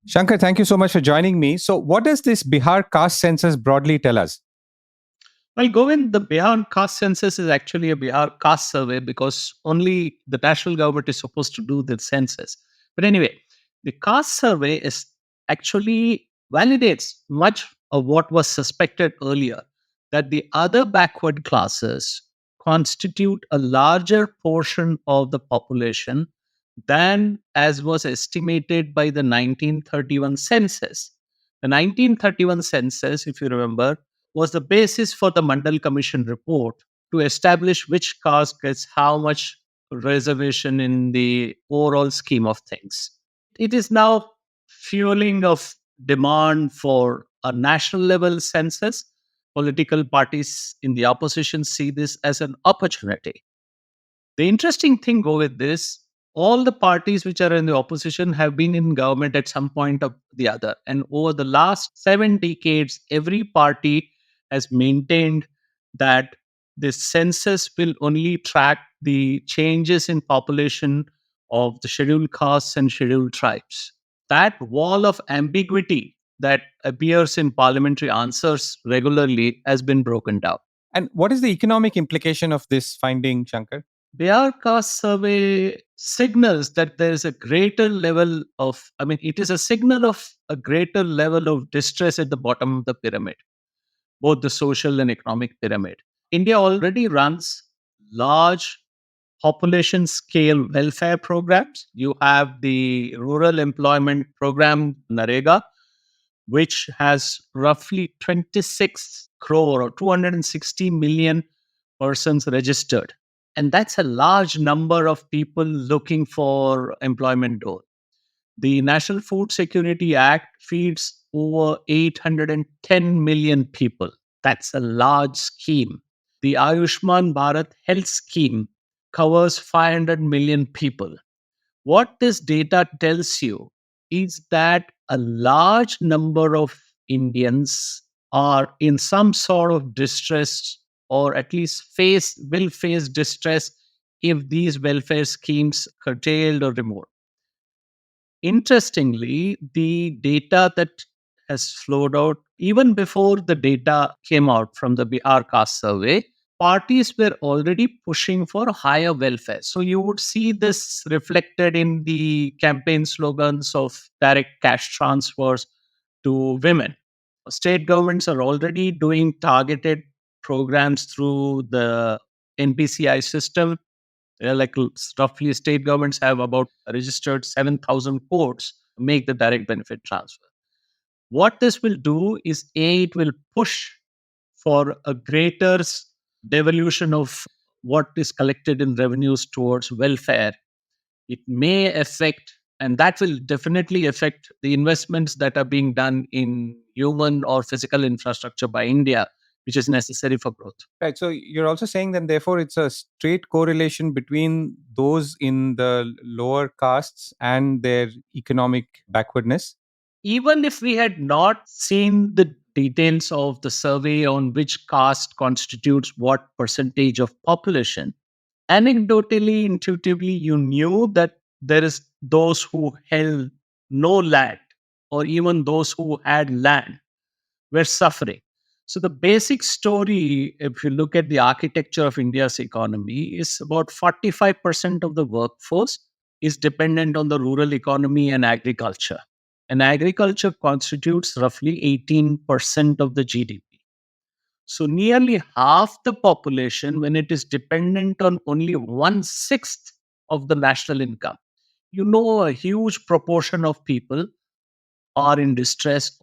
Shankar, thank you so much for joining me. So, what does this Bihar caste census broadly tell us? Well, Govind, the Bihar caste census is actually a Bihar caste survey because only the national government is supposed to do the census. But anyway, the caste survey is actually validates much of what was suspected earlier, that the other backward classes constitute a larger portion of the population than as was estimated by the 1931 census. The 1931 census, if you remember, was the basis for the Mandal Commission report to establish which caste gets how much reservation in the overall scheme of things. It is now fueling of demand for a national level census. Political parties in the opposition see this as an opportunity. The interesting thing go with this, all the parties which are in the opposition have been in government at some point or the other. And over the last 7 decades, every party has maintained that the census will only track the changes in population of the scheduled castes and scheduled tribes. That wall of ambiguity that appears in parliamentary answers regularly has been broken down. And what is the economic implication of this finding, Shankar? Bihar caste survey signals that there is a greater level of, I mean, it is a signal of a greater level of distress at the bottom of the pyramid, both the social and economic pyramid. India already runs large population scale welfare programs. You have the Rural Employment Program, NAREGA, which has roughly 26 crore or 260 million persons registered. And that's a large number of people looking for employment role. The National Food Security Act feeds over 810 million people. That's a large scheme. The Ayushman Bharat Health Scheme covers 500 million people. What this data tells you is that a large number of Indians are in some sort of distress or at least will face distress if these welfare schemes curtailed or removed. Interestingly, the data that has flowed out even before the data came out from the Bihar caste survey, parties were already pushing for higher welfare. So you would see this reflected in the campaign slogans of direct cash transfers to women. State governments are already doing targeted programs through the NPCI system. Like roughly, state governments have about registered 7,000 codes make the direct benefit transfer. What this will do is it will push for a greater devolution of what is collected in revenues towards welfare. It may affect, and that will definitely affect the investments that are being done in human or physical infrastructure by India, which is necessary for growth. Right. So, you're also saying that therefore it's a straight correlation between those in the lower castes and their economic backwardness. Even if we had not seen the details of the survey on which caste constitutes what percentage of population, anecdotally, intuitively, you knew that there is those who held no land or even those who had land were suffering. So the basic story, if you look at the architecture of India's economy, is about 45% of the workforce is dependent on the rural economy and agriculture. And agriculture constitutes roughly 18% of the GDP. So nearly half the population, when it is dependent on only one-sixth of the national income, you know a huge proportion of people are in distress.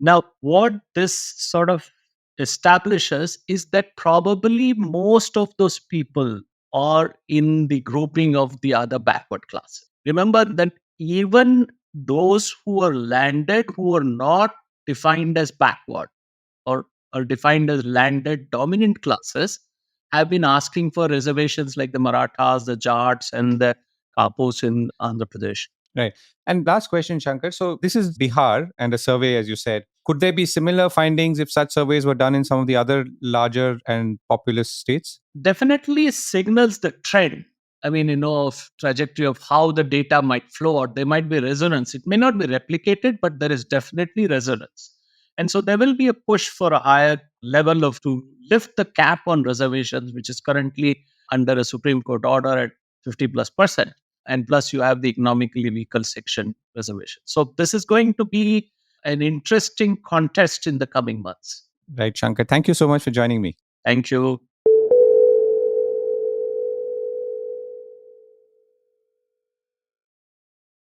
Now, what this sort of establishes is that probably most of those people are in the grouping of the other backward classes. Remember that even those who are landed, who are not defined as backward or are defined as landed dominant classes, have been asking for reservations like the Marathas, the Jats, and the Kapos in Andhra Pradesh. Right. And last question, Shankar. So, this is Bihar and a survey, as you said. Could there be similar findings if such surveys were done in some of the other larger and populous states? Definitely signals the trend. of trajectory of how the data might flow out. There might be resonance. It may not be replicated, but there is definitely resonance. And so there will be a push for a higher level of to lift the cap on reservations, which is currently under a Supreme Court order at 50+%. And plus, you have the economically weaker section reservation. So this is going to be an interesting contest in the coming months. Right, Shankkar. Thank you so much for joining me. Thank you.